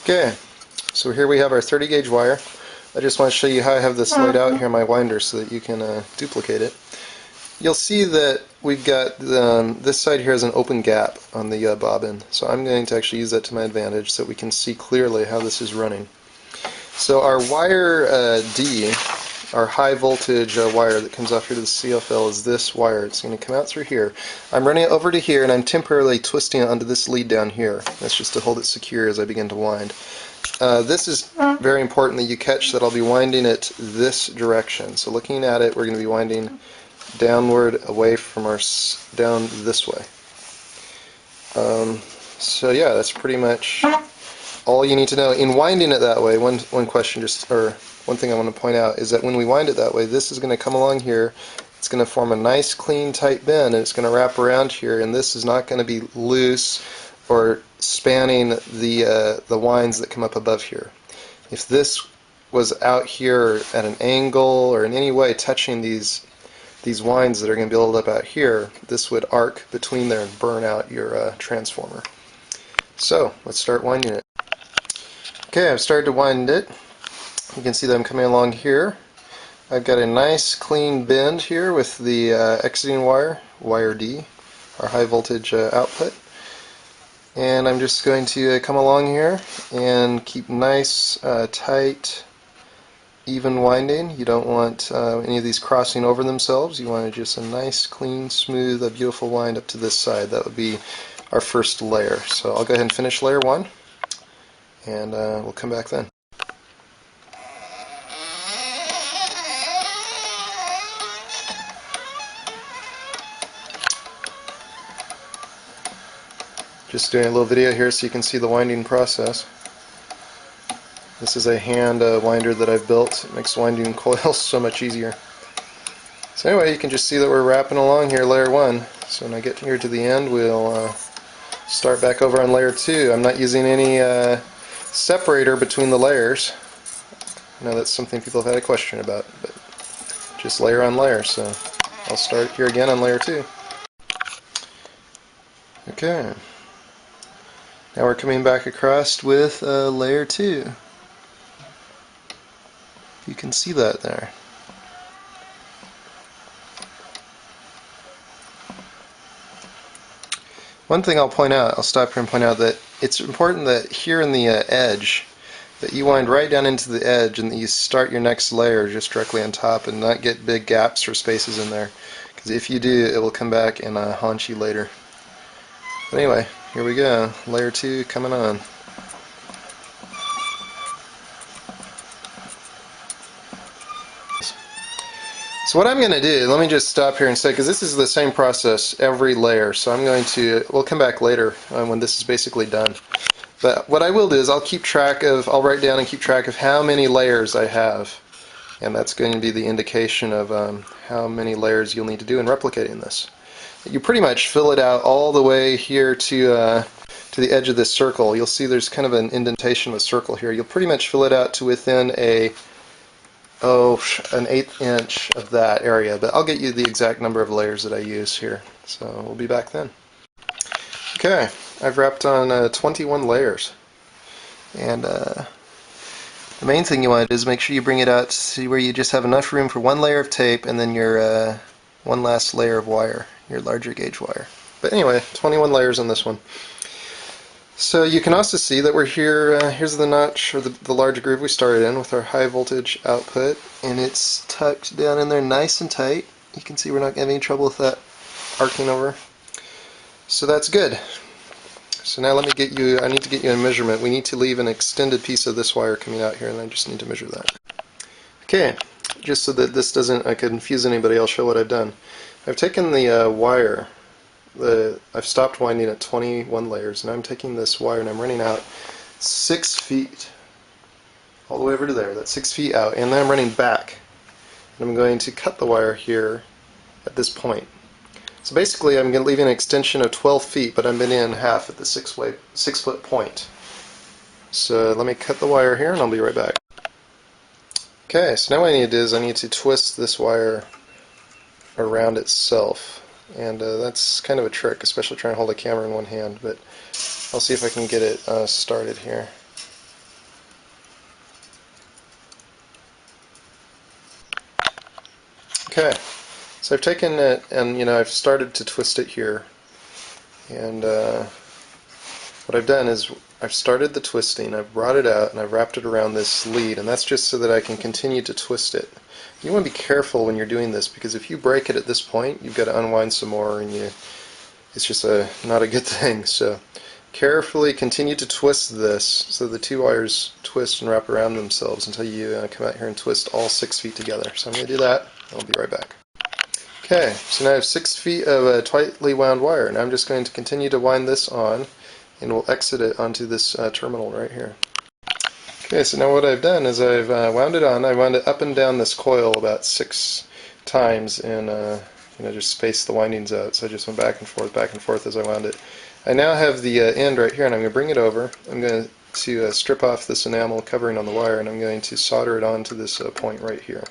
Okay, so here we have our 30 gauge wire. I just want to show you how I have this laid out here in my winder so that you can duplicate it. You'll see that we've got this side here has an open gap on the bobbin, so I'm going to actually use that to my advantage so we can see clearly how this is running. So our wire D, our high voltage wire that comes off here to the CFL is this wire. It's going to come out through here. I'm running it over to here and I'm temporarily twisting it onto this lead down here. That's just to hold it secure as I begin to wind. This is very important that you catch that I'll be winding it this direction. So looking at it, we're going to be winding downward away from our down this way. So yeah, that's pretty much all you need to know. In winding it that way, one question one thing I want to point out is that when we wind it that way, this is going to come along here, it's going to form a nice clean tight bend, and it's going to wrap around here, and this is not going to be loose or spanning the winds that come up above here. If this was out here at an angle or in any way touching these winds that are going to build up out here, this would arc between there and burn out your transformer. So let's start winding it. Okay, I've started to wind it. You can see that I'm coming along here. I've got a nice clean bend here with the exiting wire, wire D, our high voltage output. And I'm just going to come along here and keep nice, tight, even winding. You don't want any of these crossing over themselves. You want just a nice, clean, smooth, beautiful wind up to this side. That would be our first layer. So I'll go ahead and finish layer 1, and we'll come back then. Just doing a little video here so you can see the winding process. This is a hand winder that I've built. It makes winding coils so much easier. So anyway, you can just see that we're wrapping along here, layer 1. So when I get here to the end, we'll start back over on layer 2. I'm not using any separator between the layers. I know that's something people have had a question about, but just layer on layer. So I'll start here again on layer 2. Okay. Now we're coming back across with layer 2. You can see that there. One thing I'll point out, I'll stop here and point out that it's important that here in the edge, that you wind right down into the edge and that you start your next layer just directly on top and not get big gaps or spaces in there. Because if you do, it will come back and haunt you later. But anyway, here we go. Layer 2 coming on. So what I'm going to do, let me just stop here and say, because this is the same process every layer, so I'm going to, we'll come back later when this is basically done. But what I will do is I'll write down and keep track of how many layers I have. And that's going to be the indication of how many layers you'll need to do in replicating this. You pretty much fill it out all the way here to the edge of this circle. You'll see there's kind of an indentation of a circle here. You'll pretty much fill it out to within an 1/8 inch of that area, but I'll get you the exact number of layers that I use here. So we'll be back then. Okay, I've wrapped on 21 layers. And the main thing you want to do is make sure you bring it out to see where you just have enough room for one layer of tape and then your one last layer of wire, your larger gauge wire. But anyway, 21 layers on this one. So you can also see that we're here, here's the notch, or the large groove we started in with our high voltage output, and it's tucked down in there nice and tight. You can see we're not having any trouble with that arcing over. So that's good. So now I need to get you a measurement. We need to leave an extended piece of this wire coming out here, and I just need to measure that. Okay, just so that this doesn't confuse anybody, I'll show what I've done. I've taken the wire, I've stopped winding at 21 layers, and I'm taking this wire and I'm running out 6 feet, all the way over to there. That's 6 feet out, and then I'm running back. And I'm going to cut the wire here at this point. So basically I'm leaving an extension of 12 feet, but I'm bending in half at the 6 foot point. So let me cut the wire here and I'll be right back. Okay, so now what I need to do is I need to twist this wire around itself. And that's kind of a trick, especially trying to hold a camera in one hand, but I'll see if I can get it started here. Okay, so I've taken it and I've started to twist it here, and what I've done is I've started the twisting, I've brought it out, and I've wrapped it around this lead, and that's just so that I can continue to twist it. You want to be careful when you're doing this, because if you break it at this point, you've got to unwind some more, and it's just not a good thing. So carefully continue to twist this so the two wires twist and wrap around themselves until you come out here and twist all 6 feet together. So I'm going to do that, and I'll be right back. Okay, so now I have 6 feet of tightly wound wire, and I'm just going to continue to wind this on, and we'll exit it onto this terminal right here. Okay, so now what I've done is I've wound it on. I wound it up and down this coil about 6 times, and just spaced the windings out. So I just went back and forth as I wound it. I now have the end right here, and I'm going to bring it over. I'm going to strip off this enamel covering on the wire, and I'm going to solder it onto this point right here.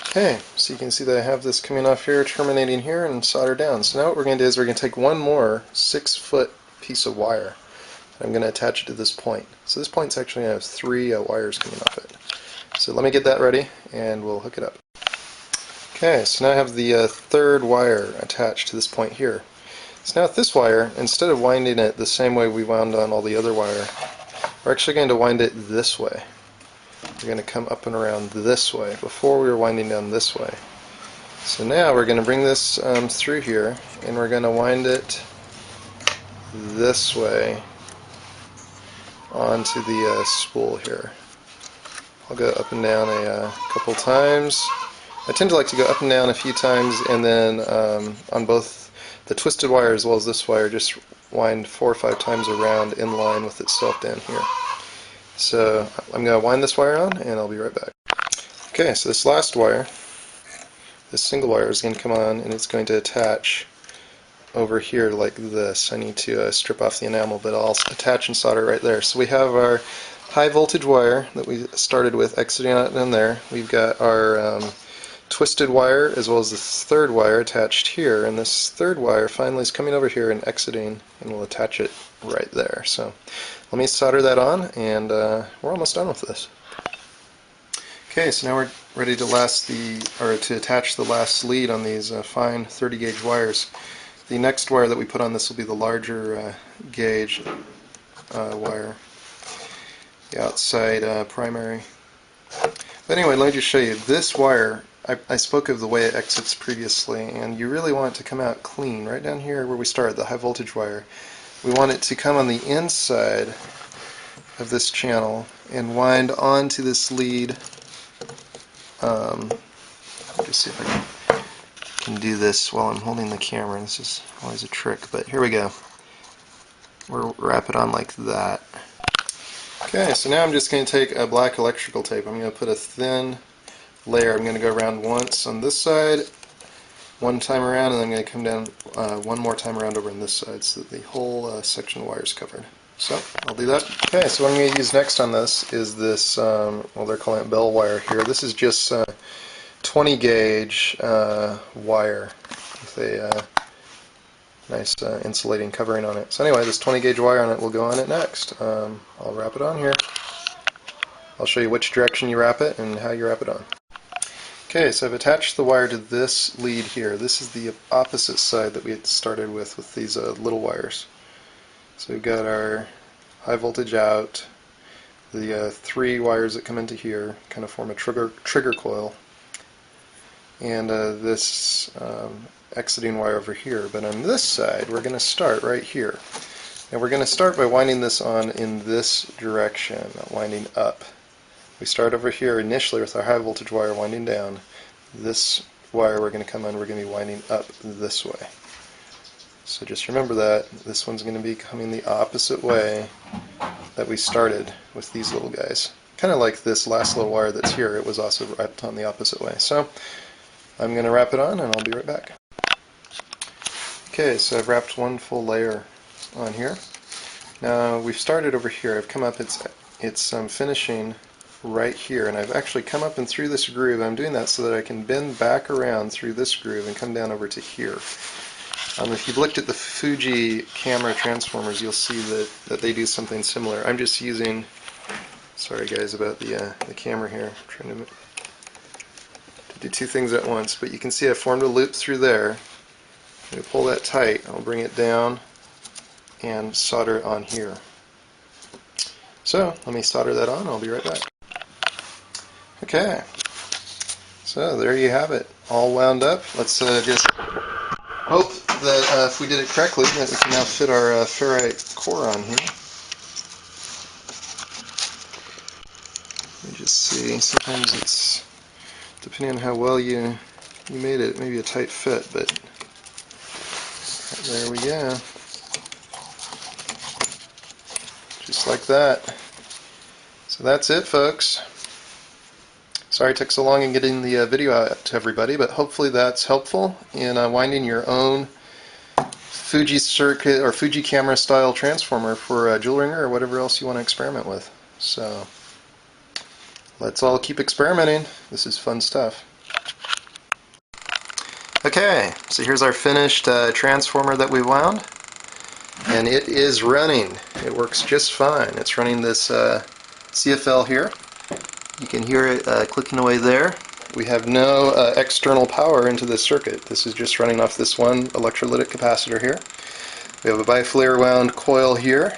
Okay, so you can see that I have this coming off here, terminating here, and solder down. So now what we're going to do is we're going to take one more 6-foot piece of wire. I'm going to attach it to this point. So this point's actually going to have 3 wires coming off it. So let me get that ready, and we'll hook it up. Okay, so now I have the 3rd wire attached to this point here. So now with this wire, instead of winding it the same way we wound on all the other wire, we're actually going to wind it this way. We're going to come up and around this way. Before we were winding down this way. So now we're going to bring this through here, and we're going to wind it this way onto the spool here. I'll go up and down a couple times. I tend to like to go up and down a few times, and then on both the twisted wire as well as this wire, just wind 4 or 5 times around in line with itself down here. So I'm going to wind this wire on, and I'll be right back. Okay, so this last wire, this single wire, is going to come on, and it's going to attach over here like this. I need to strip off the enamel, but I'll attach and solder right there. So we have our high voltage wire that we started with exiting out in there. We've got our twisted wire as well as this 3rd wire attached here, and this 3rd wire finally is coming over here and exiting, and we'll attach it right there. So let me solder that on, and we're almost done with this. Okay, so now we're ready to attach the last lead on these fine 30 gauge wires. The next wire that we put on this will be the larger gauge wire, the outside primary. But anyway, let me just show you. This wire, I spoke of the way it exits previously, and you really want it to come out clean. Right down here where we started, the high voltage wire, we want it to come on the inside of this channel and wind onto this lead. Let me just see if I can do this while I'm holding the camera. This is always a trick, but here we go. We'll wrap it on like that. Okay, so now I'm just going to take a black electrical tape. I'm going to put a thin layer. I'm going to go around once on this side, one time around, and then I'm going to come down one more time around over on this side so that the whole section of wire is covered. So I'll do that. Okay, so what I'm going to use next on this is this, well, they're calling it bell wire here. This is just 20 gauge wire with a nice insulating covering on it. So anyway, this 20 gauge wire on it will go on it next. I'll wrap it on here. I'll show you which direction you wrap it and how you wrap it on. Okay, so I've attached the wire to this lead here. This is the opposite side that we had started with these little wires. So we've got our high voltage out, the 3 wires that come into here kind of form a trigger coil, and this exiting wire over here. But on this side, we're going to start right here. And we're going to start by winding this on in this direction, winding up. We start over here initially with our high voltage wire winding down. This wire we're going to come on, we're going to be winding up this way. So just remember that. This one's going to be coming the opposite way that we started with these little guys. Kind of like this last little wire that's here, it was also wrapped on the opposite way. So I'm going to wrap it on, and I'll be right back. Okay, so I've wrapped one full layer on here. Now we've started over here. I've come up, it's finishing right here, and I've actually come up and through this groove. I'm doing that so that I can bend back around through this groove and come down over to here. If you've looked at the Fuji camera transformers, you'll see that they do something similar. I'm just using, sorry guys about the camera here, I'm trying to do two things at once, but you can see I formed a loop through there. I'm going to pull that tight. I'll bring it down and solder it on here. So let me solder that on. I'll be right back. Okay, so there you have it, all wound up. Let's just hope that if we did it correctly, that we can now fit our ferrite core on here. Let me just see. Sometimes it's, depending on how well you made it, maybe a tight fit, but there we go. Just like that. So that's it, folks. Sorry it took so long in getting the video out to everybody, but hopefully that's helpful in winding your own Fuji circuit or Fuji camera style transformer for Joule Ringer or whatever else you want to experiment with. So let's all keep experimenting. This is fun stuff. Okay, so here's our finished transformer that we wound, and it is running. It works just fine. It's running this CFL here. You can hear it clicking away there. We have no external power into this circuit. This is just running off this one electrolytic capacitor here. We have a biflare wound coil here,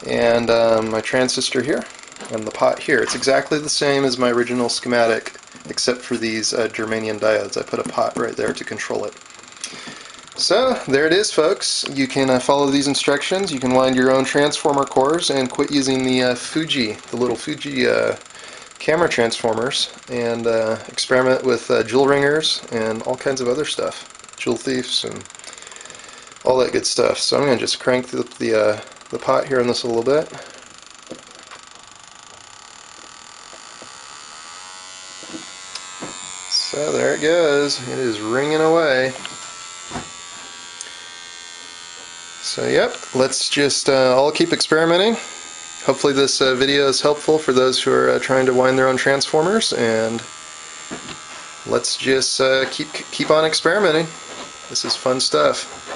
and my transistor here, and the pot here. It's exactly the same as my original schematic, except for these germanium diodes. I put a pot right there to control it. So there it is, folks. You can follow these instructions. You can wind your own transformer cores and quit using the little Fuji camera transformers, and experiment with Joule Ringers and all kinds of other stuff, Joule Thieves and all that good stuff. So I'm going to just crank up the pot here on this a little bit. So there it goes. It is ringing away. So yep, let's just all keep experimenting. Hopefully this video is helpful for those who are trying to wind their own transformers, and let's just keep on experimenting. This is fun stuff.